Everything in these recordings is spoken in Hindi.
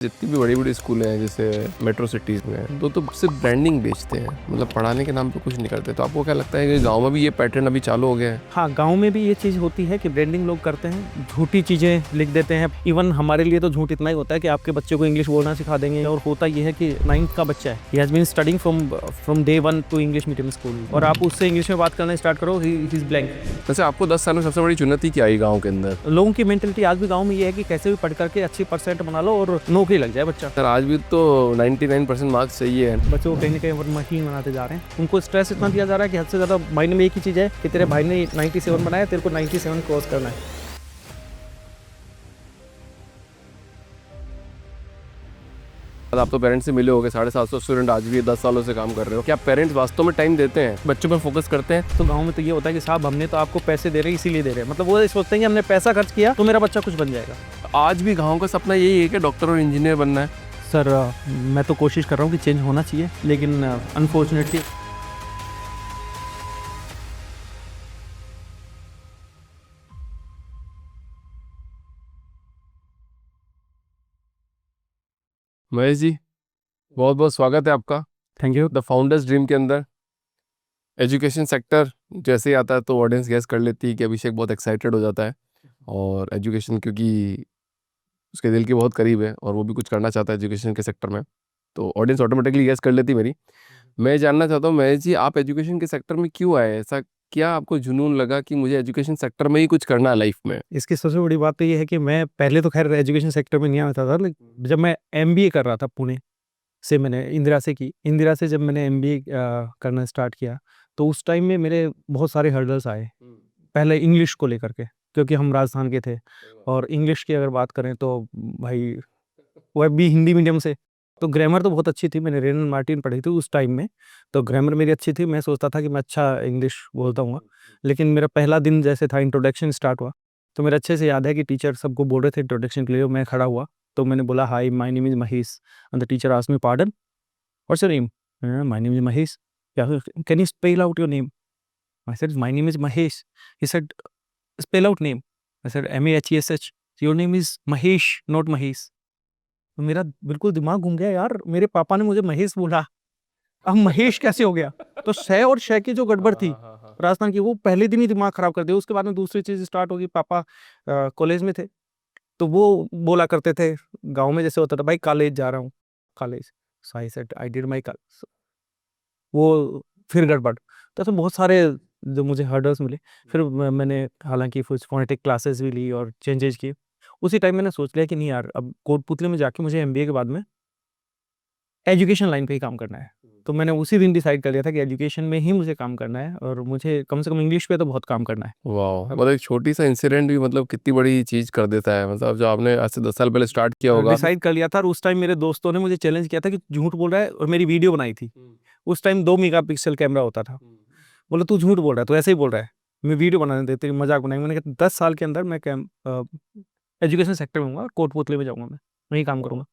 जितनी भी बड़ी-बड़ी स्कूलें हैं जैसे मेट्रो सिटीज़ में तो सिर्फ ब्रांडिंग बेचते हैं, मतलब पढ़ाने के नाम पे कुछ नहीं करते। तो आपको क्या लगता है कि गाँव में भी ये पैटर्न अभी चालू हो गया है? हाँ, गाँव में भी ये चीज़ होती है कि ब्रांडिंग लोग करते हैं, झूठी चीज़ें लिख देते हैं। इवन हमारे लिए तो झूठ इतना ही होता है कि आपके बच्चे को इंग्लिश बोलना सिखा देंगे और होता ये है कि 9th का बच्चा है, he has been studying from day 1 to English medium school और आप उससे इंग्लिश में बात करना स्टार्ट करो, ही इज़ ब्लैंक। वैसे आपको 10 साल में सबसे बड़ी चुनौती क्या आई गाँव के अंदर? लोगों की मेंटालिटी आज भी गाँव में ये है कि कैसे भी पढ़ करके अच्छी परसेंट बना लो और नौकरी लग जाए बच्चा। सर आज भी तो 99% मार्क्स चाहिए है। बच्चों को कहीं न कहीं और मशीन बनाते जा रहे हैं। उनको स्ट्रेस इतना दिया जा रहा है कि हद से ज़्यादा माइंड में एक ही चीज़ है कि तेरे भाई ने 97 बनाया, तेरे को 97 क्रॉस करना है। आप तो पेरेंट्स से मिले होंगे, 750 स्टूडेंट आज भी 10 सालों से काम कर रहे हो। क्या पेरेंट्स वास्तव में टाइम देते हैं, बच्चों पर फोकस करते हैं? तो गाँव में तो ये होता है कि साहब हमने तो आपको पैसे दे रहे हैं इसीलिए दे रहे हैं। मतलब वो ये सोचते हैं कि हमने पैसा खर्च किया तो मेरा बच्चा कुछ बन जाएगा। आज भी गाँव का सपना यही है कि डॉक्टर और इंजीनियर बनना है? सर मैं तो कोशिश कर रहा हूँ कि चेंज होना चाहिए, लेकिन अनफॉर्चुनेटली महेश जी, बहुत बहुत स्वागत है आपका thank you. The founders dream के अंदर। एजुकेशन सेक्टर जैसे ही आता है तो ऑडियंस गैस कर लेती है कि अभिषेक बहुत एक्साइटेड हो जाता है, और एजुकेशन क्योंकि उसके दिल के बहुत करीब है और वो भी कुछ करना चाहता है एजुकेशन के सेक्टर में, तो ऑडियंस ऑटोमेटिकली गैस कर लेती मेरी। मैं जानना चाहता हूँ महेश जी, आप एजुकेशन के सेक्टर में क्यों आए? ऐसा क्या आपको जुनून लगा कि मुझे एजुकेशन सेक्टर में ही कुछ करना है लाइफ में? इसकी सबसे बड़ी बात तो ये है कि मैं पहले तो खैर एजुकेशन सेक्टर में नहीं आता था, लेकिन जब मैं एमबीए कर रहा था पुणे से, मैंने इंदिरा से की। इंदिरा से जब मैंने एमबीए करना स्टार्ट किया तो उस टाइम में मेरे बहुत सारे हर्डल्स आए। पहले इंग्लिश को लेकर के, क्योंकि हम राजस्थान के थे और इंग्लिश की अगर बात करें तो भाई वो भी हिंदी मीडियम से, तो ग्रामर तो बहुत अच्छी थी। मैंने रेन एंड मार्टिन पढ़ी थी उस टाइम में, तो ग्रामर मेरी अच्छी थी। मैं सोचता था कि मैं अच्छा इंग्लिश बोलता हूँ, लेकिन मेरा पहला दिन जैसे था, इंट्रोडक्शन स्टार्ट हुआ, तो मेरे अच्छे से याद है कि टीचर सबको बोल रहे थे इंट्रोडक्शन के लिए, मैं खड़ा हुआ तो मैंने बोला hi my name is Mahesh and the teacher asked me pardon what's your name, my name is Mahesh, can you spell out your name, I said my name is Mahesh, he said spell out name, I said MEHESH, your name is Mahesh not Mahesh. तो मेरा बिल्कुल दिमाग घूम गया यार, मेरे पापा ने मुझे महेश बोला, अब महेश कैसे हो गया? तो श और श की जो गड़बड़ थी राजस्थान की, वो पहले दिन ही दिमाग खराब कर दिया। उसके बाद में दूसरी चीज़ स्टार्ट होगी, पापा कॉलेज में थे, तो वो बोला करते थे, गाँव में जैसे होता था, भाई कॉलेज जा रहा हूँ, college. So I said I did my college, वो फिर गड़बड़। तो ऐसे बहुत सारे जो मुझे हर्डल्स मिले। फिर मैंने हालाँकि कुछ फोनेटिक क्लासेस भी ली और चेंजेज़ किए। उसी टाइम मैंने सोच लिया कि नहीं यार, अब कोटपुतली में जाके मुझे एमबीए के बाद में एजुकेशन लाइन पे ही काम करना है। तो मैंने उसी दिन डिसाइड कर लिया था कि एजुकेशन में ही मुझे काम करना है और मुझे कम से कम इंग्लिश पे तो बहुत काम करना है। वाह, मतलब एक छोटी सा इंसिडेंट भी मतलब कितनी बड़ी चीज कर देता है। मतलब जो आपने आज से 10 साल पहले स्टार्ट किया होगा तो डिसाइड कर लिया था और उस टाइम मेरे दोस्तों ने मुझे चैलेंज किया था कि झूठ बोल रहा है, और मेरी वीडियो बनाई थी। उस टाइम 2 मेगापिक्सल कैमरा होता था। बोला तू झूठ बोल रहा है, तू ऐसे ही बोल रहा है। मैं वीडियो बनाने दे, तेरी मज़ाक बनाएँगे। मैंने कहा 10 साल के अंदर मैं एजुकेशन सेक्टर में होऊँगा, कोटपुतली में जाऊँगा मैं, वहीं काम करूँगा।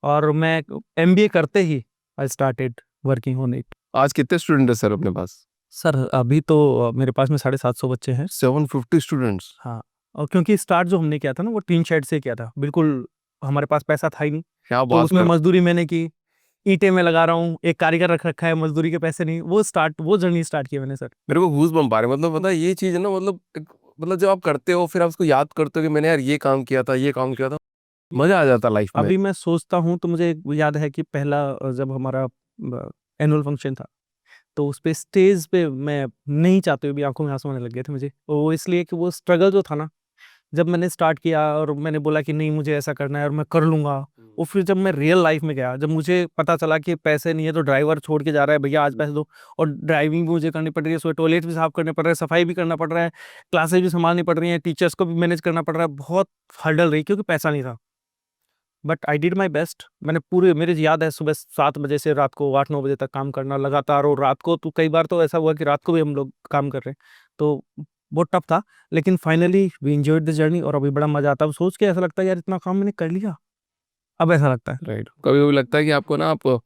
और मैं एमबीए करते ही I started working on it. आज कितने स्टूडेंट है सर अपने पास? सर अभी तो मेरे पास में 750 बच्चे हैं। 750 स्टूडेंट्स? हाँ, और क्योंकि स्टार्ट जो हमने किया था ना, वो टीन शेड से किया था। बिल्कुल हमारे पास पैसा था ही नहीं, क्या तो बात उसमें कर। मज़दूरी मैंने की, ईंटें मैं लगा रहा हूँ, एक कारीगर रख रखा है, मज़दूरी के पैसे नहीं। वो जर्नी स्टार्ट की मैंने सर। मेरे को गूज बम्प आ रहे हैं। मतलब पता है ये चीज है ना, मतलब मतलब जब आप करते हो फिर आप उसको याद करते हो कि मैंने यार ये काम किया था, ये काम किया था, मजा आ जाता लाइफ में। अभी मैं सोचता हूँ तो मुझे याद है कि पहला जब हमारा एनुअल फंक्शन था, तो उस पे स्टेज पे मैं नहीं चाहते हुए भी आँखों में आँसू आने लग गए थे मुझे। और वो इसलिए कि वो स्ट्रगल जो था ना, जब मैंने स्टार्ट किया और मैंने बोला कि नहीं मुझे ऐसा करना है और मैं कर लूँगा, और फिर जब मैं रियल लाइफ में गया, जब मुझे पता चला कि पैसे नहीं है तो ड्राइवर छोड़ के जा रहा है, भैया आज पैसे दो, और ड्राइविंग भी मुझे करनी पड़ रही है, सो टॉयलेट भी साफ करने पड़ रहे हैं, सफाई भी करना पड़ रहा है, क्लासेस भी संभालनी पड़ रही हैं, टीचर्स को भी मैनेज करना पड़ रहा है, बहुत हर्डल रही क्योंकि पैसा नहीं था। But I did my best. मैंने पूरे, मेरे याद है सुबह 7 बजे से रात को 8-9 बजे तक काम करना लगातार, और रात को तो कई बार तो ऐसा हुआ कि रात को भी हम लोग काम कर रहे हैं, तो बहुत टफ था। लेकिन finally we enjoyed the journey और अभी बड़ा मजा आता है। अब सोच के ऐसा लगता है यार इतना काम मैंने कर लिया, अब ऐसा लगता है। राइट, कभी कभी लगता है कि आपको ना, आप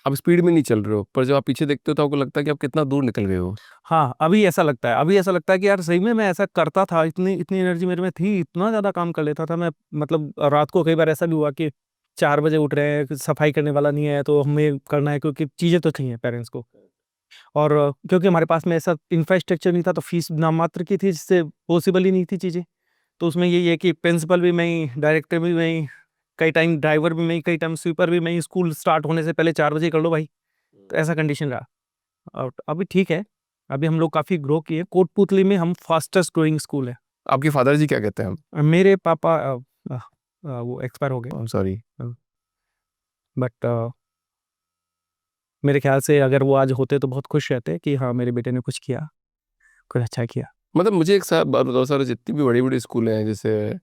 आप स्पीड में नहीं चल रहे हो, पर जब आप पीछे देखते हो तो आपको लगता है कि आप कितना दूर निकल गए हो। हाँ, अभी ऐसा लगता है, अभी ऐसा लगता है कि यार सही में मैं ऐसा करता था, इतनी इतनी एनर्जी मेरे में थी, इतना ज़्यादा काम कर लेता था मैं। मतलब रात को कई बार ऐसा भी हुआ कि 4 बजे उठ रहे हैं, कि सफाई करने वाला नहीं है तो हमें करना है, क्योंकि चीज़ें तो चाहिए पेरेंट्स को। और क्योंकि हमारे पास में ऐसा इंफ्रास्ट्रक्चर नहीं था, तो फीस नाम मात्र की थी, जिससे पॉसिबल ही नहीं थी चीज़ें। तो उसमें यही है कि प्रिंसिपल भी मैं ही, डायरेक्टर भी मैं ही, कई टाइम ड्राइवर भी मैं ही, कई टाइम स्वीपर भी मैं ही। स्कूल स्टार्ट होने से पहले 4 बजे कर लो भाई, तो ऐसा कंडीशन रहा। और अभी ठीक है, अभी हम लोग काफ़ी ग्रो किए। कोटपुतली में हम फास्टेस्ट ग्रोइंग स्कूल है। आपके फादर जी क्या कहते हैं? मेरे पापा वो एक्सपायर हो गए, सॉरी। बट मेरे ख्याल से अगर वो आज होते तो बहुत खुश रहते कि हाँ, मेरे बेटे ने कुछ किया, कुछ अच्छा किया। मतलब मुझे एक साथ बात बताओ सर, जितनी भी बड़ी बड़ी स्कूल हैं जैसे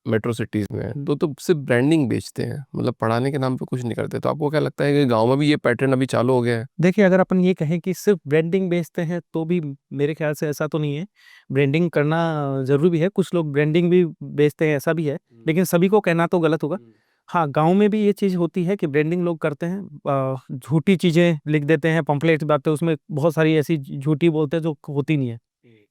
मेट्रो सिटीज़ में, तो सिर्फ ब्रांडिंग बेचते हैं, मतलब पढ़ाने के नाम पे कुछ नहीं करते। तो आपको क्या लगता है कि गाँव में भी ये पैटर्न अभी चालू हो गया है? देखिए, अगर अपन ये कहें कि सिर्फ ब्रांडिंग बेचते हैं, तो भी मेरे ख्याल से ऐसा तो नहीं है। ब्रांडिंग करना ज़रूरी भी है, कुछ लोग ब्रांडिंग भी बेचते हैं, ऐसा भी है, लेकिन सभी को कहना तो गलत होगा। हाँ, गाँव में भी ये चीज़ होती है कि ब्रांडिंग लोग करते हैं, झूठी चीज़ें लिख देते हैं, पम्पलेट्स बातें, उसमें बहुत सारी ऐसी झूठी बोलते हैं जो होती नहीं है।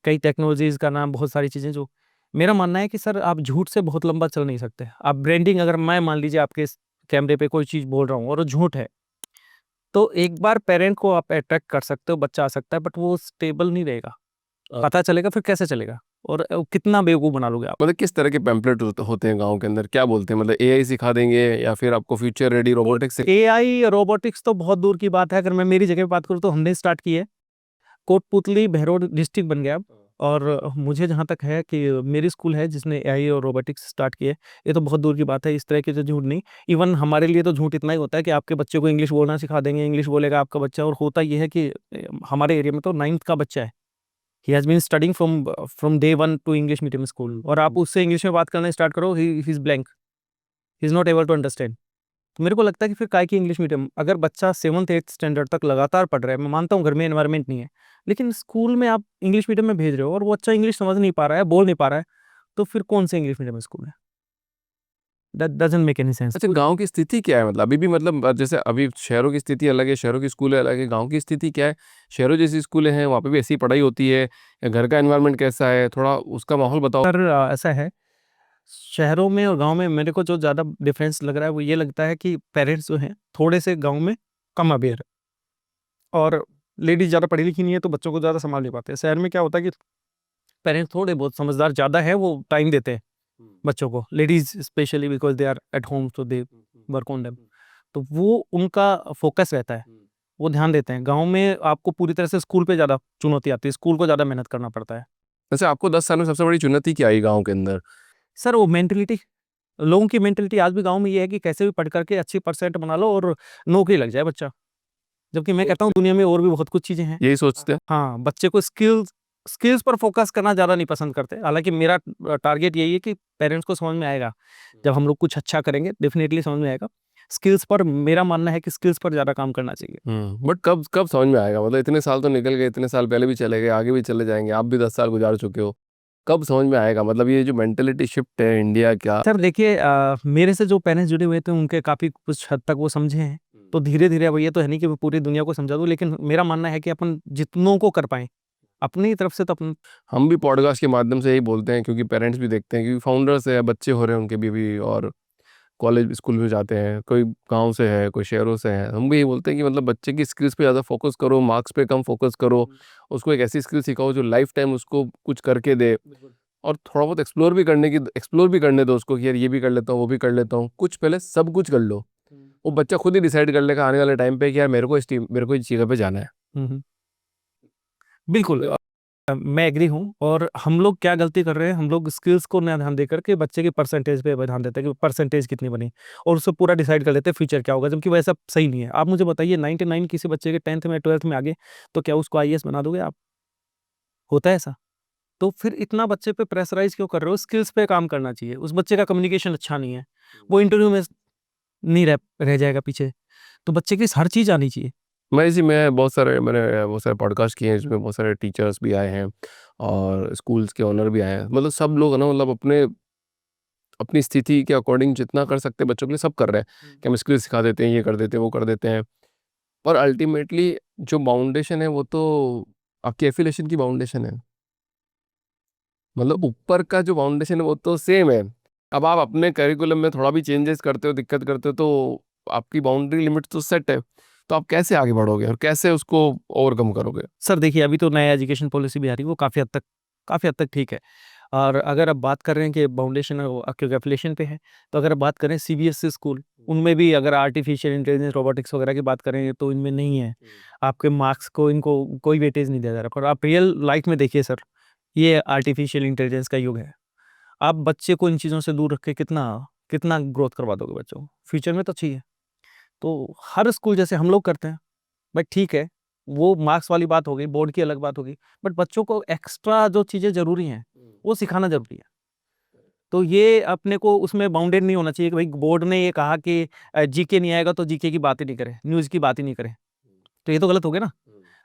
कई टेक्नोलॉजीज़ का नाम, बहुत सारी चीज़ें जो, मेरा मानना है कि सर आप झूठ से बहुत लंबा चल नहीं सकते। आप ब्रांडिंग, अगर मैं मान लीजिए आपके कैमरे पे कोई चीज़ बोल रहा हूँ और वो झूठ है, तो एक बार पेरेंट को आप अट्रैक्ट कर सकते हो, बच्चा आ सकता है, बट वो स्टेबल नहीं रहेगा। पता चलेगा फिर कैसे चलेगा, और कितना बेवकूफ़ बना लोगे आप। मतलब किस तरह के पैम्पलेट होते हैं गाँव के अंदर? क्या बोलते हैं? मतलब एआई सिखा देंगे या फिर आपको फ्यूचर रेडी रोबोटिक्स से? एआई, रोबोटिक्स तो बहुत दूर की बात है। अगर मैं मेरी जगह पे बात करूँ तो हमने स्टार्ट की है। कोटपुतली भैरव डिस्ट्रिक्ट बन गया अब। और मुझे जहाँ तक है कि मेरी स्कूल है जिसने एआई और रोबोटिक्स स्टार्ट किए। ये तो बहुत दूर की बात है, इस तरह के तो झूठ नहीं। इवन हमारे लिए तो झूठ इतना ही होता है कि आपके बच्चे को इंग्लिश बोलना सिखा देंगे, इंग्लिश बोलेगा आपका बच्चा। और होता ये है कि हमारे एरिया में तो 9th का बच्चा है, he has been studying from day 1 to English medium school, और आप उससे इंग्लिश में बात करना स्टार्ट करो, he is blank, he is not able to understand. तो मेरे को लगता है कि फिर काहे की इंग्लिश मीडियम, अगर बच्चा 7th-8th स्टैंडर्ड तक लगातार पढ़ रहा है, मैं मानता हूँ घर में एनवायरनमेंट नहीं है, लेकिन स्कूल में आप इंग्लिश मीडियम में भेज रहे हो और वो अच्छा इंग्लिश समझ नहीं पा रहा है, बोल नहीं पा रहा है, तो फिर कौन से इंग्लिश मीडियम स्कूल है? That doesn't make any sense. अच्छा, गाँव की स्थिति क्या है? मतलब अभी भी, मतलब जैसे अभी शहरों की स्थिति अलग है, शहरों की स्कूलें अलग है, गाँव की स्थिति क्या है? शहरों जैसी स्कूलें हैं, वहाँ पे भी ऐसी ही पढ़ाई होती है या घर का एनवायरनमेंट कैसा है? थोड़ा उसका माहौल बताओ। सर ऐसा है, शहरों में और गाँव में मेरे को जो ज़्यादा डिफरेंस लग रहा है वो ये लगता है कि पेरेंट्स जो हैं, थोड़े से गाँव में कम अवेयर है, और लेडीज़ ज़्यादा पढ़ी लिखी नहीं है तो बच्चों को ज़्यादा सँभाल नहीं पाते। शहर में क्या होता है कि पेरेंट्स थोड़े बहुत समझदार ज़्यादा हैं, वो टाइम देते हैं बच्चों को, ladies specially because they are at home, so they work on them. तो वो उनका फ़ोकस रहता है, वो ध्यान देते हैं। गाँव में आपको पूरी तरह से स्कूल पे ज़्यादा चुनौती आती है, स्कूल को ज़्यादा मेहनत करना पड़ता है। वैसे आपको 10 साल में सबसे बड़ी चुनौती क्या आई गाँव के अंदर? सर वो मेंटालिटी, लोगों की मेंटालिटी आज भी गाँव में ये है कि कैसे भी पढ़ कर के अच्छी परसेंट बना लो और नौकरी लग जाए बच्चा। जबकि मैं कहता हूँ दुनिया में और भी बहुत कुछ चीज़ें हैं। यही सोचते हैं? हाँ, बच्चे को स्किल्स स्किल्स पर फ़ोकस करना ज़्यादा नहीं पसंद करते। हालाँकि मेरा टारगेट यही है कि पेरेंट्स को समझ में आएगा, जब हम लोग कुछ अच्छा करेंगे डेफ़िनिटली समझ में आएगा। स्किल्स पर मेरा मानना है कि स्किल्स पर ज़्यादा काम करना चाहिए। बट कब कब समझ में आएगा? मतलब इतने साल तो निकल गए, इतने साल पहले भी चले गए, आगे भी चले जाएँगे, आप भी 10 साल गुज़ार चुके हो। कब समझ में आएगा? मतलब ये जो मेंटालिटी शिफ्ट है इंडिया का। सर देखिए, मेरे से जो पेरेंट्स जुड़े हुए थे उनके काफ़ी कुछ हद तक वो समझे हैं। तो धीरे-धीरे, अब ये तो है नहीं कि मैं पूरी दुनिया को समझा दूँ, लेकिन मेरा मानना है कि अपन जितनों को कर पाएँ, अपनी तरफ से तो अपन। हम भी पॉडकास्ट के माध्यम से यही बोलते हैं, क्योंकि पेरेंट्स भी देखते हैं, क्योंकि फाउंडर्स है, बच्चे हो रहे हैं उनके भी अभी, और कॉलेज स्कूल में जाते हैं, कोई गाँव से है, कोई शहरों से है। हम भी यही बोलते हैं कि मतलब बच्चे की स्किल्स पे ज़्यादा फ़ोकस करो, मार्क्स पे कम फ़ोकस करो। उसको एक ऐसी स्किल सिखाओ जो लाइफ़ टाइम उसको कुछ करके दे, और थोड़ा बहुत एक्सप्लोर भी करने दो उसको कि यार ये भी कर लेता हूँ, वो भी कर लेता हूँ। कुछ पहले सब कुछ कर लो। वो बच्चा खुद ही डिसाइड कर लेगा आने वाले टाइम पे कि यार मेरे को इस जगह पे जाना है। हुँ, हुँ। बिल्कुल, मैं एग्री हूँ। और हम लोग क्या गलती कर रहे हैं, हम लोग स्किल्स को ना ध्यान देकर के बच्चे की परसेंटेज पे ध्यान देते हैं कि परसेंटेज कितनी बनी, और उससे पूरा डिसाइड कर लेते हैं फ्यूचर क्या होगा, जबकि वैसा सही नहीं है। आप मुझे बताइए, 99 किसी बच्चे के 10th में 12th में आ गए, तो क्या उसको आईएएस बना दोगे आप? होता है ऐसा? तो फिर इतना बच्चे पे प्रेशराइज़ क्यों कर रहे हो? स्किल्स पे काम करना चाहिए। उस बच्चे का कम्युनिकेशन अच्छा नहीं है, वो इंटरव्यू में नहीं रह जाएगा पीछे। तो बच्चे की हर चीज़ आनी चाहिए। मैंने बहुत सारे पॉडकास्ट किए हैं जिसमें बहुत सारे टीचर्स भी आए हैं और स्कूल्स के ओनर भी आए हैं। मतलब सब लोग है ना, मतलब अपने अपनी स्थिति के अकॉर्डिंग जितना कर सकते हैं बच्चों के लिए सब कर रहे हैं कि हम स्किल सिखा देते हैं, ये कर देते हैं, वो कर देते हैं। पर अल्टीमेटली जो बाउंडेशन है वो तो आपकी एफिलिएशन की बाउंडेशन है। मतलब ऊपर का जो बाउंडेशन है वो तो सेम है। अब आप अपने करिकुलम में थोड़ा भी चेंजेस करते हो, दिक्कत करते हो, तो आपकी बाउंड्री लिमिट तो सेट है। तो आप कैसे आगे बढ़ोगे और कैसे उसको ओवरकम करोगे? सर देखिए, अभी तो नया एजुकेशन पॉलिसी भी आ रही है, वो काफ़ी हद तक ठीक है। और अगर आप बात कर रहे हैं कि बाउंडेशन है वो क्योंकि एफिलिएशन पे है, तो अगर आप बात करें सीबीएसई स्कूल, उनमें भी अगर आर्टिफिशियल इंटेलिजेंस, रोबोटिक्स वगैरह की बात करें तो इनमें नहीं है। आपके मार्क्स को इनको कोई वेटेज नहीं दिया जा रहा। पर आप रियल लाइफ में देखिए सर, ये आर्टिफिशियल इंटेलिजेंस का युग है। आप बच्चे को इन चीज़ों से दूर रख के कितना कितना ग्रोथ करवा दोगे बच्चों को? फ्यूचर में तो चाहिए। तो हर स्कूल जैसे हम लोग करते हैं, बट ठीक है, वो मार्क्स वाली बात हो गई, बोर्ड की अलग बात होगी, बट बच्चों को एक्स्ट्रा जो चीज़ें ज़रूरी हैं, वो सिखाना ज़रूरी है। तो ये अपने को उसमें बाउंडेड नहीं होना चाहिए कि भाई बोर्ड ने ये कहा कि जीके नहीं आएगा तो जीके की बात ही नहीं करें, न्यूज़ की बात ही नहीं करें। तो ये तो गलत हो गया ना?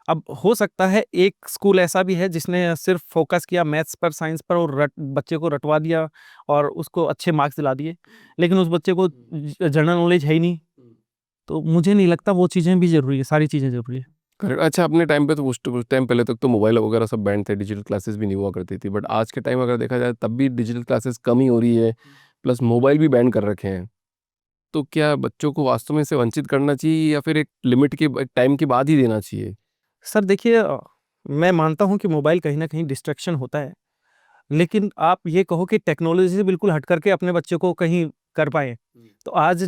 अब हो सकता है एक स्कूल ऐसा भी है जिसने सिर्फ़ फ़ोकस किया मैथ्स पर, साइंस पर और बच्चे को रटवा दिया और उसको अच्छे मार्क्स दिला दिए। लेकिन उस बच्चे को जनरल नॉलेज है ही नहीं। तो मुझे नहीं लगता वो चीज़ें भी ज़रूरी है, सारी चीज़ें ज़रूरी है। करेक्ट। अच्छा, अपने टाइम पे तो कुछ टाइम पहले तक तो मोबाइल वगैरह सब बैंड थे, डिजिटल क्लासेस भी नहीं हुआ करती थी। बट आज के टाइम अगर देखा जाए तब भी डिजिटल क्लासेस कम ही हो रही है, प्लस मोबाइल भी बैन कर रखे हैं। तो क्या बच्चों को वास्तव में इससे वंचित करना चाहिए या फिर एक लिमिट के एक टाइम के बाद ही देना चाहिए? सर देखिए, मैं मानता हूँ कि मोबाइल कहीं न कहीं डिस्ट्रैक्शन होता है। लेकिन आप ये कहो कि टेक्नोलॉजी से बिल्कुल हट करके अपने बच्चे को कहीं कर पाएँ, तो आज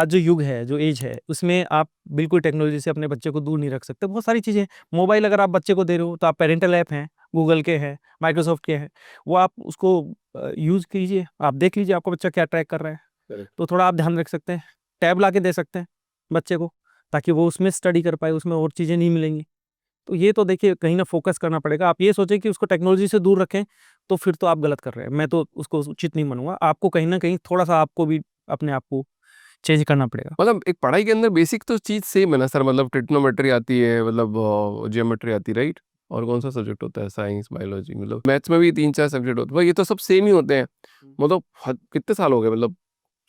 जो युग है, जो ऐज है, उसमें आप बिल्कुल टेक्नोलॉजी से अपने बच्चे को दूर नहीं रख सकते। बहुत सारी चीज़ें मोबाइल अगर आप बच्चे को दे रहे हो, तो आप पैरेंटल ऐप हैं, गूगल के हैं, माइक्रोसॉफ्ट के हैं, वो आप उसको यूज़ कीजिए। आप देख लीजिए आपका बच्चा क्या ट्रैक कर रहा है, करेक्ट। तो थोड़ा आप ध्यान रख सकते हैं। टैब लाके दे सकते हैं बच्चे को, ताकि वो उसमें स्टडी कर पाए, उसमें और चीज़ें नहीं मिलेंगी। तो ये तो देखिए कहीं न फ़ोकस करना पड़ेगा। आप ये सोचें कि उसको टेक्नोलॉजी से दूर रखें, तो फिर तो आप गलत कर रहे हैं। मैं तो उसको उचित नहीं मानूँगा। आपको कहीं न कहीं थोड़ा-सा आपको भी अपने आप को चेंज करना पड़ेगा। मतलब एक पढ़ाई के अंदर बेसिक तो चीज़ सेम है ना सर? मतलब ट्रिग्नोमेट्री आती है, मतलब ज्योमेट्री आती है, राइट? और कौन-सा सब्जेक्ट होता है? साइंस, बायोलॉजी, मतलब मैथ्स में भी 3-4 सब्जेक्ट होते हैं। भाई ये तो सब सेम ही होते हैं। मतलब हद कितने साल हो गए, मतलब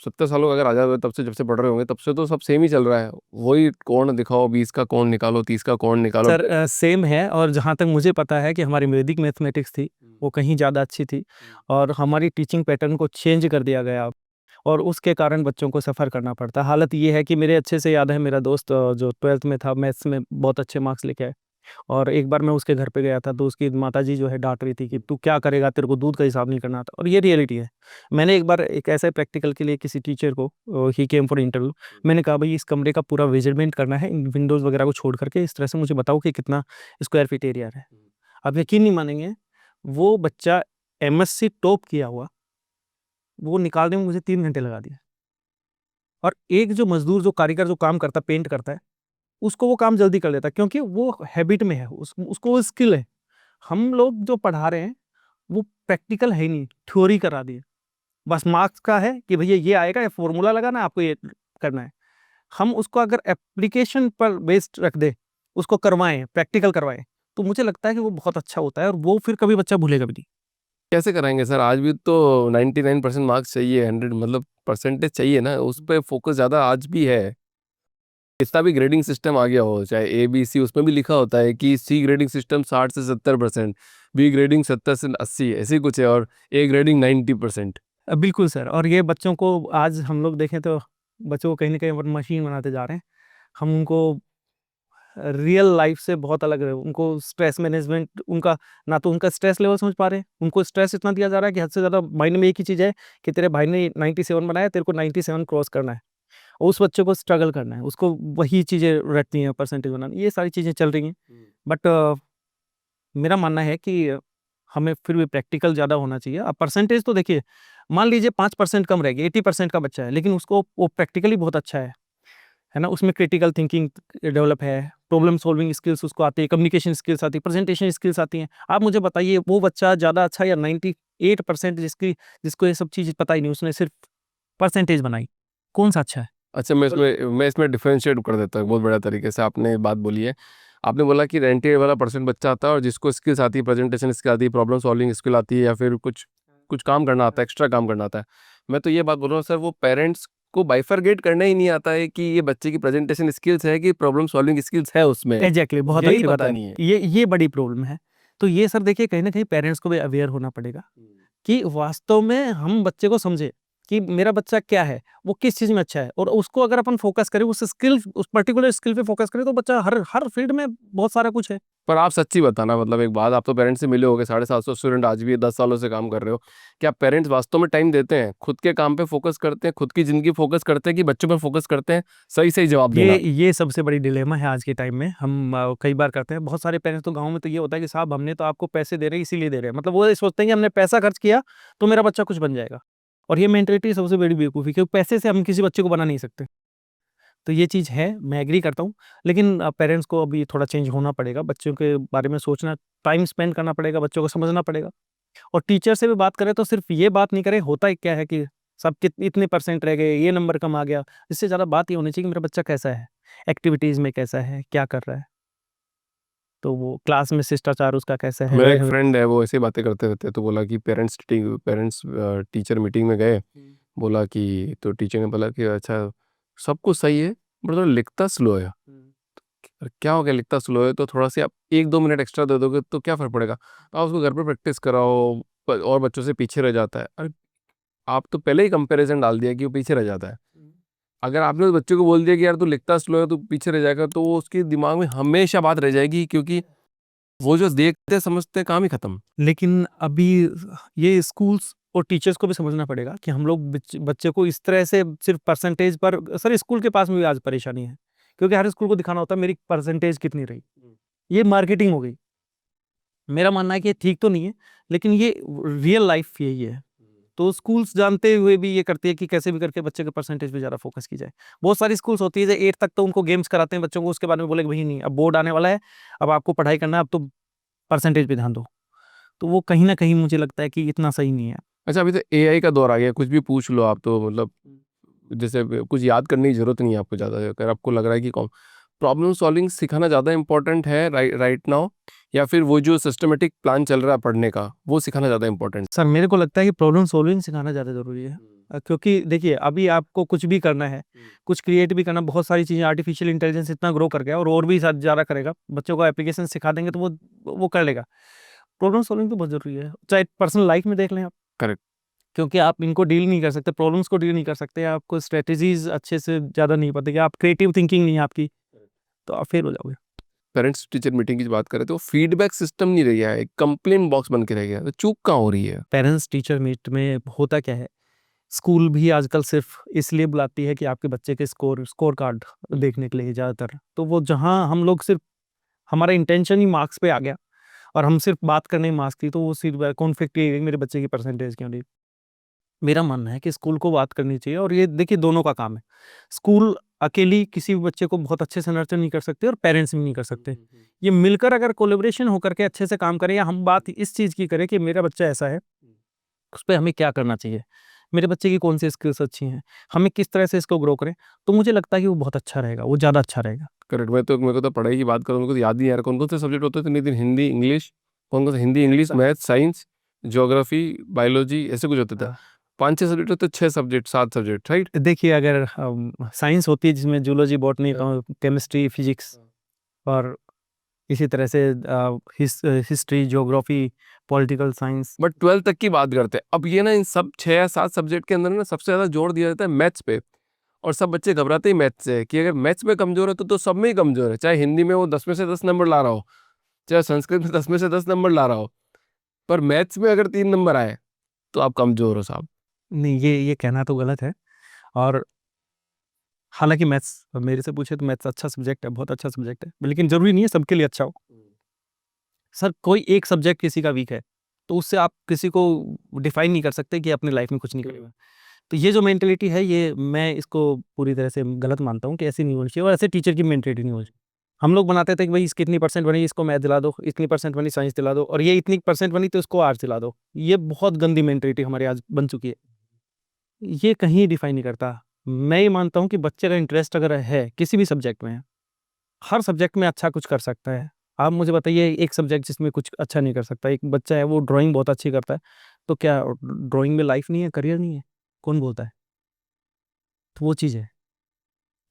70 साल हो गए अगर आज़ाद हुए तब से, जब से पढ़ रहे होंगे तब से तो सब सेम ही चल रहा है। वही कोण दिखाओ, 20 का कोण निकालो, 30 का कोण निकालो। सर सेम है और जहाँ तक मुझे पता है कि हमारी वैदिक मैथमेटिक्स थी, वो कहीं ज़्यादा अच्छी थी और हमारी टीचिंग पैटर्न को चेंज कर दिया गया और उसके कारण बच्चों को सफ़र करना पड़ता है। हालत ये है कि मेरे अच्छे से याद है मेरा दोस्त जो 12th में था, मैथ्स में बहुत अच्छे मार्क्स लेके आया और एक बार मैं उसके घर पे गया था तो उसकी माताजी जो है डाँट रही थी कि तू क्या करेगा, तेरे को दूध का हिसाब नहीं करना आता और ये रियलिटी है। मैंने एक बार एक ऐसे प्रैक्टिकल के लिए किसी टीचर को ही केम फॉर इंटरव्यू, मैंने कहा भई इस कमरे का पूरा मेज़रमेंट करना है, इन विंडोज़ वगैरह को छोड़ कर के इस तरह से मुझे बताओ कि कितना स्क्वायर फीट एरिया है। आप यकीन नहीं मानेंगे, वो बच्चा एमएससी टॉप किया हुआ, वो निकालने में मुझे 3 घंटे लगा दिए और एक जो मज़दूर, जो कारीगर जो काम करता है, पेंट करता है, उसको वो काम जल्दी कर लेता है क्योंकि वो हैबिट में है, उसको वो स्किल है। हम लोग जो पढ़ा रहे हैं, वो प्रैक्टिकल है ही नहीं, थ्योरी करा दिए। बस मार्क्स का है कि भैया ये आएगा, ये फ़ॉर्मूला लगाना है, आपको ये करना है। हम उसको अगर एप्लीकेशन पर बेस्ड रख दें, उसको करवाएँ, प्रैक्टिकल करवाएँ, तो मुझे लगता है कि वो बहुत अच्छा होता है और वो फिर कभी बच्चा भूलेगा भी नहीं। कैसे कराएँगे सर? आज भी तो 99% मार्क्स चाहिए, 100 मतलब परसेंटेज चाहिए ना, उस पे फ़ोकस ज़्यादा आज भी है। कितना भी ग्रेडिंग सिस्टम आ गया हो, चाहे ए, बी, सी, उसमें भी लिखा होता है कि सी ग्रेडिंग सिस्टम 60 से 70%, बी ग्रेडिंग 70 से 80, ऐसे ही कुछ है, और ए ग्रेडिंग 90%। बिल्कुल सर, और ये बच्चों को आज हम लोग देखें तो बच्चों को कहीं न कहीं मशीन बनाते जा रहे हैं। हम उनको रियल लाइफ़ से बहुत अलग है, उनको स्ट्रेस मैनेजमेंट उनका, ना तो उनका स्ट्रेस लेवल समझ पा रहे हैं, उनको स्ट्रेस इतना दिया जा रहा है कि हद से ज़्यादा माइंड में एक ही चीज़ है कि तेरे भाई ने 97 बनाया, तेरे को 97 क्रॉस करना है। और उस बच्चे को स्ट्रगल करना है, उसको वही चीज़ें रटती हैं, परसेंटेज बनानी, ये सारी चीज़ें चल रही हैं। बट मेरा मानना है कि हमें फिर भी प्रैक्टिकल ज़्यादा होना चाहिए। अब परसेंटेज तो देखिए, मान लीजिए 5% कम रह गई, 80% का बच्चा है, लेकिन उसको वो प्रैक्टिकली बहुत अच्छा है ना? उसमें क्रिटिकल थिंकिंग डेवलप है, प्रॉब्लम सॉल्विंग स्किल्स उसको आती है, कम्युनिकेशन स्किल्स आती है, प्रेजेंटेशन स्किल्स आती हैं। आप मुझे बताइए वो बच्चा ज़्यादा अच्छा या 98% जिसको ये सब चीज़ पता ही नहीं, उसने सिर्फ परसेंटेज बनाई, कौन-सा अच्छा है? अच्छा, मैं इसमें डिफरेंशिएट कर देता हूँ बहुत बढ़िया तरीके से, आपने बात बोली है। आपने बोला कि 98 वाला परसेंट बच्चा आता है और जिसको स्किल्स आती है, प्रेजेंटेशन स्किल आती है, प्रॉब्लम सॉल्विंग स्किल आती है, या फिर कुछ कुछ काम करना आता है, एक्स्ट्रा काम करना आता है। मैं तो ये बात बोल रहा हूँ सर, वो पेरेंट्स को बाइफरगेट करना ही नहीं आता है कि ये बच्चे की प्रेजेंटेशन स्किल्स है कि प्रॉब्लम सॉल्विंग स्किल्स है उसमें, एग्जैक्टली, बहुत यही अच्छी बात पता है। नहीं है। ये बड़ी प्रॉब्लम है। तो ये सर देखिए, कहीं ना कहीं पेरेंट्स को भी अवेयर होना पड़ेगा कि वास्तव में हम बच्चे को समझे कि मेरा बच्चा क्या है, वो किस चीज में अच्छा है, और उसको अगर अपन फोकस करें उस स्किल, उस पर्टिकुलर स्किल पे फोकस करें, तो बच्चा हर हर फील्ड में बहुत सारा कुछ है। पर आप सच्ची बताना, मतलब एक बात, आप तो पेरेंट्स से मिले होगे, 750 स्टूडेंट आज भी 10 सालों से काम कर रहे हो, क्या पेरेंट्स वास्तव में टाइम देते हैं, खुद के काम पे फोकस करते हैं, खुद की जिंदगी फोकस करते हैं कि बच्चों पे फोकस करते हैं? सही सही जवाब देना। ये सबसे बड़ी डिलेमा है आज के टाइम में। हम कई बार करते हैं, बहुत सारे पेरेंट्स तो गांव में तो ये होता है कि साहब हमने तो आपको पैसे दे रहे हैं इसीलिए दे रहे हैं, मतलब वो ये सोचते हैं कि हमने पैसा खर्च किया तो मेरा बच्चा कुछ बन जाएगा। और ये मेंटेलिटी सबसे बड़ी बेवकूफ़ी, क्योंकि पैसे से हम किसी बच्चे को बना नहीं सकते। तो ये चीज़ है, मैं एग्री करता हूँ। लेकिन पेरेंट्स को अभी थोड़ा चेंज होना पड़ेगा, बच्चों के बारे में सोचना, टाइम स्पेंड करना पड़ेगा, बच्चों को समझना पड़ेगा। और टीचर से भी बात करें तो सिर्फ ये बात नहीं करें, होता है क्या है कि सब इतने परसेंट रह गए, ये नंबर कम आ गया। इससे ज़्यादा बात ये होनी चाहिए कि मेरा बच्चा कैसा है, एक्टिविटीज़ में कैसा है, क्या कर रहा है, तो वो क्लास में शिष्टाचार उसका कैसा है, मेरा एक फ्रेंड है, वो ऐसी बातें करते रहते हैं, तो बोला कि पेरेंट्स टीचर मीटिंग में गए, बोला कि, तो टीचर ने बोला कि अच्छा सब कुछ सही है बट थोड़ा लिखता स्लो है। अरे क्या हो गया, लिखता स्लो है तो थोड़ा सी आप 1-2 मिनट एक्स्ट्रा दे दोगे तो क्या फ़र्क पड़ेगा, आप उसको घर पे प्रैक्टिस कराओ। और बच्चों से पीछे रह जाता है। अरे आप तो पहले ही कंपैरिजन डाल दिया कि वो पीछे रह जाता है। अगर आपने उस बच्चे को बोल दिया कि यार तू लिखता स्लो है, तू पीछे रह जाएगा, तो वो उसके दिमाग में हमेशा बात रह जाएगी, क्योंकि वो जो देखते समझते काम ही खत्म। लेकिन अभी ये स्कूल्स और टीचर्स को भी समझना पड़ेगा कि हम लोग बच्चे को इस तरह से सिर्फ परसेंटेज पर, सर स्कूल के पास में भी आज परेशानी है, क्योंकि हर स्कूल को दिखाना होता है मेरी परसेंटेज कितनी रही। ये मार्केटिंग हो गई। मेरा मानना है कि ये ठीक तो नहीं है, लेकिन ये रियल लाइफ यही है। तो स्कूल्स जानते हुए भी ये करती है कि कैसे भी करके बच्चे के परसेंटेज पे ज़्यादा फोकस की जाए। बहुत सारी स्कूल्स होती है जो 8 तक तो उनको गेम्स कराते हैं बच्चों को, उसके बाद में बोले कि भई नहीं, अब बोर्ड आने वाला है, अब आपको पढ़ाई करना है, अब तो परसेंटेज पे ध्यान दो। तो वो कहीं न कहीं मुझे लगता है कि इतना सही नहीं है। अच्छा, अभी तो एआई का दौर आ गया, कुछ भी पूछ लो आप, तो मतलब जैसे कुछ याद करने की जरूरत नहीं है आपको ज़्यादा, अगर आपको लग रहा है कि प्रॉब्लम सॉल्विंग सिखाना ज़्यादा इंपॉर्टेंट है राइट नाउ, या फिर वो जो सिस्टमेटिक प्लान चल रहा है पढ़ने का, वो सिखाना ज़्यादा इंपॉर्टेंट? सर मेरे को लगता है कि प्रॉब्लम सॉल्विंग सिखाना ज़्यादा ज़रूरी है। क्योंकि देखिए अभी आपको कुछ भी करना है, कुछ क्रिएट भी करना, बहुत सारी चीज़ें, आर्टिफिशियल इंटेलिजेंस इतना ग्रो कर गया और भी ज़्यादा करेगा। बच्चों को एप्लीकेशन सिखा देंगे तो वो कर लेगा। प्रॉब्लम सॉल्विंग तो बहुत ज़रूरी है, चाहे पर्सनल लाइफ में देख लें आप। करेक्ट। क्योंकि आप इनको डील नहीं कर सकते, प्रॉब्लम्स को डील नहीं कर सकते, आपको स्ट्रेटजीज़ अच्छे से ज़्यादा नहीं पता, कि आप क्रिएटिव थिंकिंग नहीं है आपकी, तो आप फेल हो जाओगे। पेरेंट्स टीचर मीटिंग की बात करें तो फीडबैक सिस्टम नहीं रह गया है, कंप्लेन बॉक्स बन के रह गया है, तो चूक कहाँ हो रही है? पेरेंट्स टीचर मीट में होता क्या है, स्कूल भी आजकल सिर्फ इसलिए बुलाती है कि आपके बच्चे के स्कोर कार्ड देखने के लिए ज़्यादातर। तो वो जहाँ हम लोग सिर्फ, हमारा इंटेंशन ही मार्क्स पे आ गया और हम सिर्फ बात करने में मार्क्स थी, तो वो सिर्फ कॉन्फ्लिक्ट ये मेरे बच्चे की परसेंटेज क्यों नहीं। मेरा मानना है कि स्कूल को बात करनी चाहिए, और ये देखिए दोनों का काम है। स्कूल अकेली किसी भी बच्चे को बहुत अच्छे से नर्चर नहीं कर सकते और पेरेंट्स भी नहीं कर सकते। ये मिलकर अगर कोलैबोरेशन होकर के अच्छे से काम करें, या हम बात इस चीज़ की करें कि मेरा बच्चा ऐसा है, उस पे हमें क्या करना चाहिए, मेरे बच्चे की कौन सी स्किल्स अच्छी हैं, हमें किस तरह से इसको ग्रो करें, तो मुझे लगता है कि वो बहुत अच्छा रहेगा, वो ज़्यादा अच्छा रहेगा। करेक्ट। मैं तो, मेरे को तो पढ़ाई की बात करूँ, मेरे को तो याद नहीं आ रहा कौन कौन से सब्जेक्ट होते थे, नहीं दिन हिंदी इंग्लिश, कौन कौन से, Hindi English math science geography biology, ऐसे कुछ होता था। 5-6 सब्जेक्ट होते, 6 सब्जेक्ट 7 सब्जेक्ट, राइट? देखिए अगर साइंस होती है जिसमें जूलॉजी, बॉटनी, केमिस्ट्री, फिजिक्स, और इसी तरह से history, geography, political science. But 12th तक की बात करते हैं, अब ये ना इन सब 6 या 7 सब्जेक्ट के अंदर ना सबसे ज़्यादा जोर दिया जाता है मैथ्स पे, और सब बच्चे घबराते ही मैथ्स से, कि अगर मैथ्स में कमज़ोर है तो सब में ही कमज़ोर है, चाहे हिंदी में वो 10 में से 10 नंबर ला रहा हो, चाहे संस्कृत में 10 में से 10 नंबर ला रहा हो, पर मैथ्स में अगर 3 नंबर आए तो आप कमज़ोर हो साहब। नहीं, ये कहना तो गलत है। और हालांकि मैथ्स, मेरे से पूछे तो मैथ्स अच्छा सब्जेक्ट है, बहुत अच्छा सब्जेक्ट है, लेकिन जरूरी नहीं है सबके लिए अच्छा हो। सर कोई एक सब्जेक्ट किसी का वीक है, तो उससे आप किसी को डिफाइन नहीं कर सकते कि अपनी लाइफ में कुछ नहीं करेगा। तो ये जो मेंटेलिटी है, ये मैं इसको पूरी तरह से गलत मानता हूँ कि ऐसी नहीं होनी चाहिए, और ऐसे टीचर की मेंटेलिटी नहीं होनी चाहिए। हम लोग बनाते थे कि भाई इसकी इतनी परसेंट बनी, इसको मैथ दिला दो, इतनी परसेंट बनी साइंस दिला दो, और ये इतनी परसेंट बनी तो इसको आर्ट्स दिला दो। ये बहुत गंदी मेंटेलिटी हमारे आज बन चुकी है। ये कहीं डिफाइन नहीं करता। मैं ये मानता हूँ कि बच्चे का इंटरेस्ट अगर है किसी भी सब्जेक्ट में, हर सब्जेक्ट में अच्छा कुछ कर सकता है। आप मुझे बताइए एक सब्जेक्ट जिसमें कुछ अच्छा नहीं कर सकता। एक बच्चा है वो ड्राइंग बहुत अच्छी करता है, तो क्या ड्राइंग में लाइफ नहीं है, करियर नहीं है? कौन बोलता है? तो वो चीज़ है।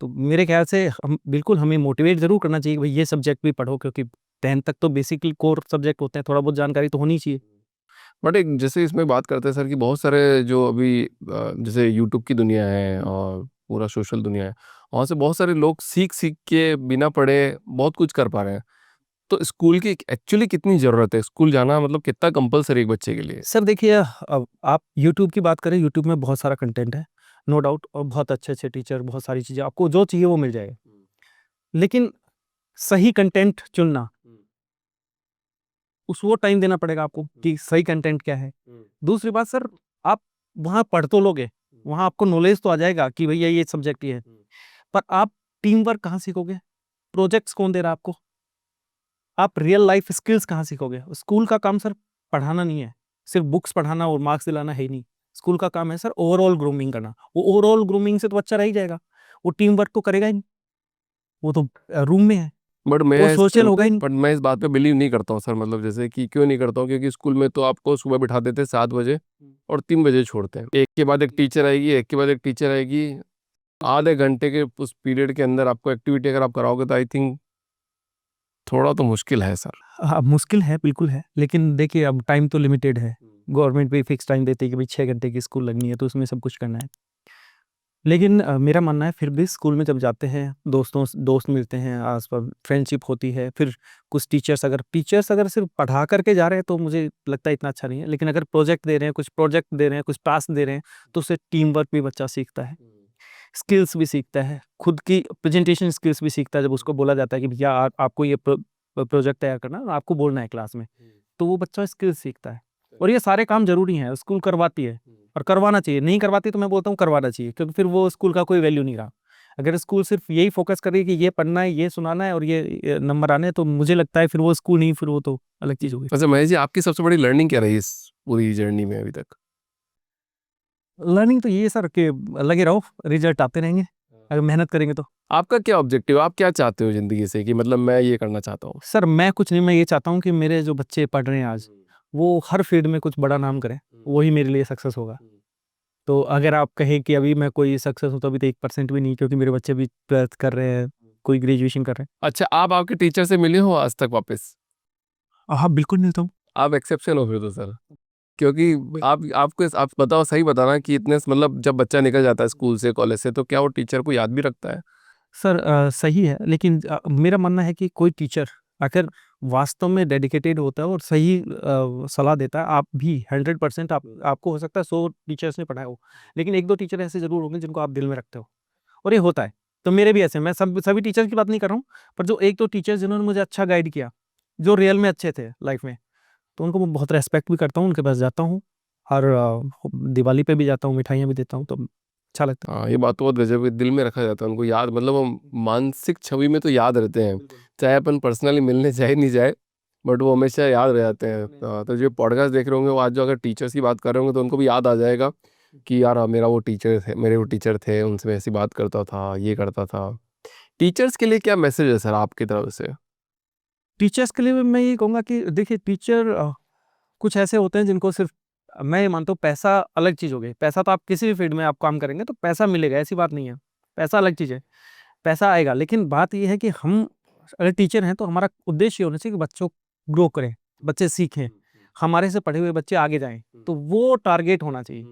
तो मेरे ख्याल से हम बिल्कुल हमें मोटिवेट ज़रूर करना चाहिए कि भाई ये सब्जेक्ट भी पढ़ो, क्योंकि 10th तक तो बेसिकली कोर सब्जेक्ट होते हैं, थोड़ा बहुत जानकारी तो होनी चाहिए। बट एक जैसे इसमें बात करते हैं सर कि बहुत सारे जो अभी जैसे यूट्यूब की दुनिया है और पूरा सोशल दुनिया है, वहाँ से बहुत सारे लोग सीख सीख के बिना पढ़े बहुत कुछ कर पा रहे हैं। तो स्कूल की एक्चुअली कितनी ज़रूरत है? स्कूल जाना मतलब कितना कंपलसरी एक बच्चे के लिए? सर देखिए, अब आप यूट्यूब की बात करें, यूट्यूब में बहुत सारा कंटेंट है, नो डाउट, और बहुत अच्छे-अच्छे टीचर, बहुत सारी चीज़ें, आपको जो चाहिए वो मिल जाएगा। लेकिन सही कंटेंट चुनना, उस वो टाइम देना पड़ेगा आपको कि सही कंटेंट क्या है। दूसरी बात सर, आप वहाँ पढ़ तो लोगे, वहाँ आपको नॉलेज तो आ जाएगा कि भैया ये सब्जेक्ट ये है, पर आप टीम वर्क कहाँ सीखोगे? प्रोजेक्ट्स कौन दे रहा है आपको? आप रियल लाइफ स्किल्स कहाँ सीखोगे? स्कूल का काम सर पढ़ाना नहीं है, सिर्फ बुक्स पढ़ाना और मार्क्स दिलाना है ही नहीं। स्कूल का काम है सर ओवरऑल ग्रूमिंग करना। वो ओवरऑल ग्रूमिंग से तो बच्चा रह ही जाएगा, वो टीम वर्क तो करेगा ही नहीं, वो तो रूम में है, बट वो मैं इस सोशल होगा ही नहीं। बट मैं इस बात पे बिलीव नहीं करता हूँ सर, मतलब जैसे कि क्यों नहीं करता हूँ, क्योंकि स्कूल में तो आपको सुबह बिठा देते हैं 7 बजे और 3 बजे छोड़ते हैं। एक के बाद एक टीचर आएगी, एक के बाद एक टीचर आएगी। आधे घंटे के उस पीरियड के अंदर आपको एक्टिविटी अगर आप कराओगे तो आई थिंक थोड़ा तो मुश्किल है सर। हाँ, मुश्किल है, बिल्कुल है, लेकिन देखिए अब टाइम तो लिमिटेड है। गवर्नमेंट भी फिक्स टाइम देती है कि भाई 6 घंटे की स्कूल लगनी है, तो उसमें सब कुछ करना है। लेकिन मेरा मानना है फिर भी स्कूल में जब जाते हैं, दोस्त मिलते हैं, आस-पास फ्रेंडशिप होती है, फिर कुछ टीचर्स अगर सिर्फ़ पढ़ा कर के जा रहे हैं, तो मुझे लगता है इतना अच्छा नहीं है। लेकिन अगर प्रोजेक्ट दे रहे हैं, कुछ प्रोजेक्ट दे रहे हैं, कुछ टास्क दे रहे हैं, तो उससे टीम वर्क भी बच्चा सीखता है, स्किल्स भी सीखता है, खुद की प्रेजेंटेशन स्किल्स भी सीखता है। जब उसको बोला जाता है कि भैया आपको ये प्रोजेक्ट तैयार करना है और आपको बोलना है क्लास में, तो वो बच्चा स्किल्स सीखता है। और ये सारे काम ज़रूरी हैं, स्कूल करवाती है और करवाना चाहिए। नहीं करवाती तो मैं बोलता हूँ करवाना चाहिए, क्योंकि फिर वो स्कूल का कोई वैल्यू नहीं रहा। अगर स्कूल सिर्फ़ यही फ़ोकस करे कि ये पढ़ना है, ये सुनाना है और ये नंबर आने हैं, तो मुझे लगता है फिर वो स्कूल नहीं, फिर वो तो अलग चीज़ हो गई। अच्छा महेश जी, आपकी सबसे बड़ी लर्निंग क्या रही इस पूरी जर्नी में अभी तक? लर्निंग तो ये है सर कि लगे रहो, रिज़ल्ट आते रहेंगे, अगर मेहनत करेंगे तो। आपका क्या ऑब्जेक्टिव, आप क्या चाहते हो ज़िंदगी से कि मतलब मैं ये करना चाहता हूँ? सर मैं कुछ नहीं, मैं ये चाहता हूँ कि मेरे जो बच्चे पढ़ रहे हैं आज, वो हर फ़ील्ड में कुछ बड़ा नाम करें, वही मेरे लिए सक्सेस होगा। तो अगर आप कहें कि अभी मैं कोई सक्सेस हूँ, तो अभी तो 1% भी नहीं, क्योंकि मेरे बच्चे भी 12th कर रहे हैं, कोई ग्रेजुएशन कर रहे हैं। अच्छा, आप आपके टीचर से मिले हो आज तक वापस? हाँ, बिल्कुल मिलता हूँ। आप एक्सेप्शन हो फिर तो सर। क्योंकि आप बताओ, सही बताना कि इतने मतलब जब बच्चा निकल जाता है स्कूल से, कॉलेज से, तो क्या वो टीचर को याद भी रखता है? सर सही है, लेकिन मेरा मानना है कि कोई टीचर अगर वास्तव में डेडिकेटेड होता है और सही सलाह देता है, आप भी 100% आपको हो सकता है 100 टीचर्स ने पढ़ाया हो, लेकिन 1-2 टीचर ऐसे ज़रूर होंगे जिनको आप दिल में रखते हो, और ये होता है। तो मेरे भी ऐसे हैं, मैं सभी टीचर्स की बात नहीं कर रहा हूँ, पर जो 1-2 टीचर्स जिन्होंने मुझे अच्छा गाइड किया, जो रियल में अच्छे थे लाइफ़ में, तो उनको मैं बहुत रिस्पेक्ट भी करता हूँ, उनके पास जाता हूँ, हर दिवाली पे भी जाता हूँ, मिठाइयाँ भी देता हूँ, तो अच्छा लगता है। हाँ, ये बात तो बहुत गज़ब है, दिल में रखा जाता है उनको याद, मतलब वो मानसिक छवि में तो याद रहते हैं। चाहे अपन पर्सनली मिलने जाए नहीं जाए, बट वो हमेशा याद रह जाते हैं। तो जो पॉडकास्ट देख रहे होंगे वो आज जो अगर टीचर्स की बात कर रहे होंगे तो उनको भी याद आ जाएगा कि यार हाँ, मेरे वो टीचर थे, उनसे मैं ऐसी बात करता था, ये करता था। टीचर्स के लिए क्या मैसेज है सर आपकी तरफ से? टीचर्स के लिए भी मैं ये कहूँगा कि देखिए टीचर कुछ ऐसे होते हैं जिनको सिर्फ़ मैं ये मानता हूँ पैसा अलग चीज़ हो गई। पैसा तो आप किसी भी फ़ील्ड में आप काम करेंगे तो पैसा मिलेगा, ऐसी बात नहीं है। पैसा अलग चीज़ है, पैसा आएगा, लेकिन बात ये है कि हम अगर टीचर हैं तो हमारा उद्देश्य ये होना चाहिए कि बच्चों ग्रो करें, बच्चे सीखें, हमारे से पढ़े हुए बच्चे आगे जाएँ, तो वो टारगेट होना चाहिए।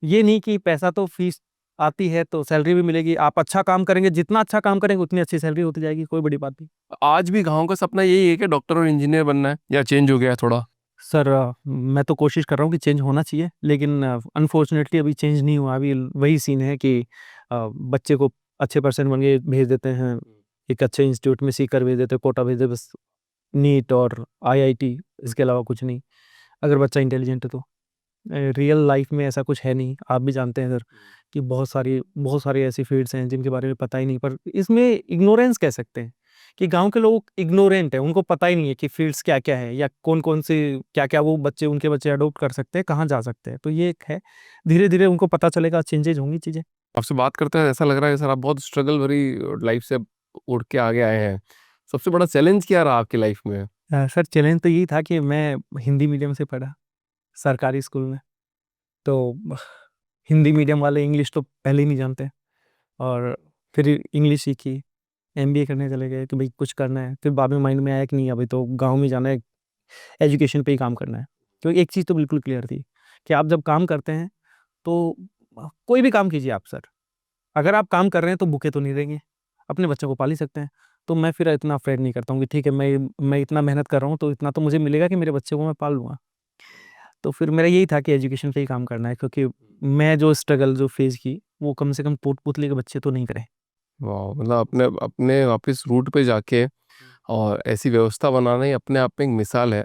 ये नहीं कि पैसा तो फ़ीस आती है तो सैलरी भी मिलेगी, आप अच्छा काम करेंगे, जितना अच्छा काम करेंगे उतनी अच्छी सैलरी होती जाएगी, कोई बड़ी बात नहीं। आज भी गाँव का सपना यही है कि डॉक्टर और इंजीनियर बनना है, या चेंज हो गया है थोड़ा? सर मैं तो कोशिश कर रहा हूँ कि चेंज होना चाहिए, लेकिन अनफॉर्चुनेटली अभी चेंज नहीं हुआ। अभी वही सीन है कि बच्चे को अच्छे परसेंट बन के भेज देते हैं, एक अच्छे इंस्टीट्यूट में सीकर भेज देते हैं, कोटा भेज देते, बस नीट और आईआईटी, इसके अलावा कुछ नहीं। अगर बच्चा इंटेलिजेंट है तो। रियल लाइफ में ऐसा कुछ है नहीं, आप भी जानते हैं सर कि बहुत सारी ऐसी फील्ड्स हैं जिनके बारे में पता ही नहीं, पर इसमें इग्नोरेंस कह सकते हैं कि गांव के लोग इग्नोरेंट हैं, उनको पता ही नहीं है कि फील्ड्स क्या-क्या है या कौन-कौन से क्या-क्या वो उनके बच्चे अडॉप्ट कर सकते हैं, कहाँ जा सकते हैं। तो ये एक है, धीरे-धीरे उनको पता चलेगा, चेंजेज़ होंगी चीज़ें। आपसे बात करते हैं ऐसा लग रहा है सर आप बहुत स्ट्रगल भरी लाइफ से उठ के आगे आए हैं। सबसे बड़ा चैलेंज क्या रहा आपकी लाइफ में? सर चैलेंज तो यही था कि मैं हिंदी मीडियम से पढ़ा, सरकारी स्कूल में। तो हिंदी मीडियम वाले इंग्लिश तो पहले ही नहीं जानते, और फिर इंग्लिश सीखी, एमबीए करने चले गए कि भाई कुछ करना है। फिर बाद में माइंड में आया कि नहीं, अभी तो गांव में जाना है, एजुकेशन पे ही काम करना है। क्योंकि एक चीज़ तो बिल्कुल क्लियर थी कि आप जब काम करते हैं तो कोई भी काम कीजिए आप सर, अगर आप काम कर रहे हैं तो भूखे तो नहीं रहेंगे, अपने बच्चों को पाल ही सकते हैं। तो मैं फिर इतना अफ्रेड नहीं करता हूँ कि ठीक है, मैं इतना मेहनत कर रहा हूँ तो इतना तो मुझे मिलेगा कि मेरे बच्चे को मैं पाल लूँगा। तो फिर मेरा यही था कि एजुकेशन पे ही काम करना है, क्योंकि मैं जो स्ट्रगल जो फेस की वो कम से कम पुतले के बच्चे तो नहीं करें। वाह, मतलब अपने अपने वापस रूट पे जाके और ऐसी व्यवस्था बनाना ही अपने आप में एक मिसाल है।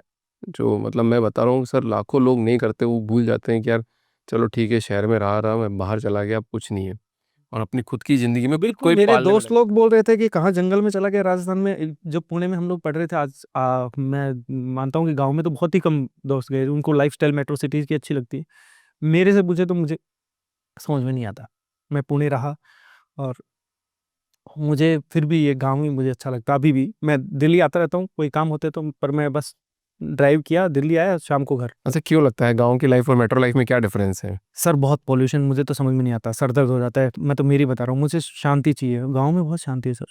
जो मतलब मैं बता रहा हूँ सर, लाखों लोग नहीं करते, वो भूल जाते हैं कि यार चलो ठीक है, शहर में रहा रहा, मैं बाहर चला गया, अब कुछ नहीं है, और अपनी खुद की ज़िंदगी में खुद बिल्कुल, को ही मेरे पालने में दोस्त लगे। लोग बोल रहे थे कि कहाँ जंगल में चला गया राजस्थान में। जब पुणे में हम लोग पढ़ रहे थे, आज मैं मानता हूँ कि गांव में तो बहुत ही कम दोस्त गए, उनको लाइफस्टाइल मेट्रो सिटीज की अच्छी लगती है। मेरे से पूछे तो मुझे समझ में नहीं आता। मैं पुणे रहा, और मुझे फिर भी ये गांव ही मुझे अच्छा लगता है। अभी भी मैं दिल्ली आता रहता हूँ, कोई काम होते तो, पर मैं बस ड्राइव किया, दिल्ली आया, शाम को घर। अच्छा, क्यों लगता है गांव की लाइफ और मेट्रो लाइफ में क्या डिफरेंस है? सर बहुत पॉल्यूशन, मुझे तो समझ में नहीं आता, सर दर्द हो जाता है। मैं तो मेरी बता रहा हूँ, मुझे शांति चाहिए, गांव में बहुत शांति है सर,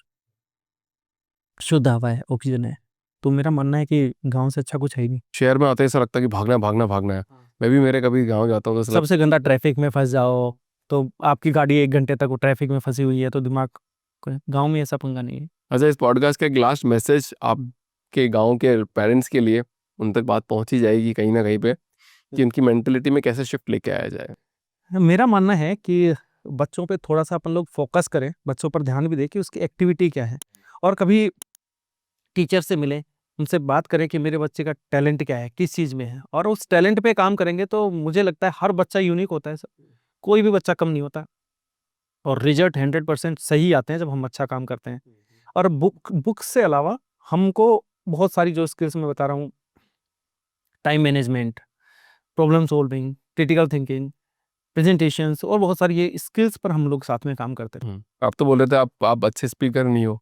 शुद्ध हवा है, ऑक्सीजन है। तो मेरा मानना है कि गांव से अच्छा कुछ है ही नहीं। शहर में आते ही ऐसा लगता है कि भागना भागना भागना है। मैं भी मेरे कभी गांव जाता हूँ तो ऐसा लगता सबसे गंदा ट्रैफिक में फंस जाओ, तो आपकी गाड़ी 1 घंटे तक वो ट्रैफिक में फंसी हुई है तो दिमाग, गांव में ऐसा पंगा नहीं है। है। अच्छा, इस पॉडकास्ट का एक लास्ट मैसेज आपके गांव के पेरेंट्स के लिए, उन तक बात पहुंची जाएगी कहीं ना कहीं पे, कि उनकी मेंटेलिटी में कैसे शिफ्ट लेके आया जाए? मेरा मानना है कि बच्चों पे थोड़ा सा अपन लोग फोकस करें, बच्चों पर ध्यान भी दें कि उसकी एक्टिविटी क्या है, और कभी टीचर से मिलें, उनसे बात करें कि मेरे बच्चे का टैलेंट क्या है, किस चीज़ में है, और उस टैलेंट पे काम करेंगे तो मुझे लगता है हर बच्चा यूनिक होता है सर, कोई भी बच्चा कम नहीं होता, और रिजल्ट 100% सही आते हैं जब हम अच्छा काम करते हैं। और बुक से अलावा हमको बहुत सारी जो स्किल्स मैं बता रहा हूँ, time management, problem solving, critical thinking, presentations, और बहुत सारी ये स्किल्स पर हम लोग साथ में काम करते आप तो बोल रहे थे आप अच्छे स्पीकर नहीं हो।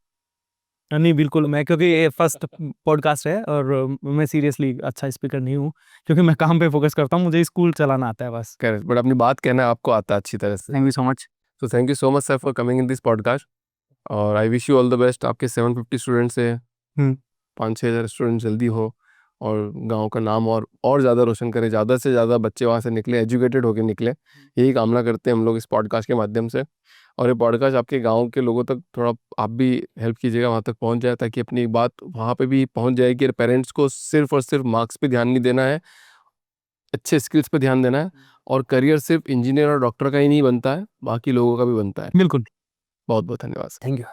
हैं। नहीं बिल्कुल, मैं क्योंकि ये फर्स्ट पॉडकास्ट है, और मैं सीरियसली अच्छा स्पीकर नहीं हूँ, क्योंकि मैं काम पे फोकस करता हूँ, मुझे स्कूल चलाना आता है बस। करेक्ट, बट अपनी बात कहना आपको आता है अच्छी तरह से। Thank you so much. तो thank you so much sir for coming in this podcast, और I wish you all the best. आपके 750 स्टूडेंट से हम्म 5-6 हज़ार स्टूडेंट जल्दी हो, और गांव का नाम और ज़्यादा रोशन करें, ज़्यादा से ज़्यादा बच्चे वहाँ से निकले, एजुकेटेड होकर निकले, यही कामना करते हैं हम लोग इस पॉडकास्ट के माध्यम से। और ये पॉडकास्ट आपके गांव के लोगों तक थोड़ा आप भी हेल्प कीजिएगा, वहाँ तक पहुँच जाए, ताकि अपनी बात वहाँ पे भी पहुँच जाए कि पेरेंट्स को सिर्फ और सिर्फ मार्क्स पे ध्यान नहीं देना है, अच्छे स्किल्स पे ध्यान देना है, और करियर सिर्फ इंजीनियर और डॉक्टर का ही नहीं बनता है, बाकी लोगों का भी बनता है। बिल्कुल। बहुत बहुत धन्यवाद। Thank you.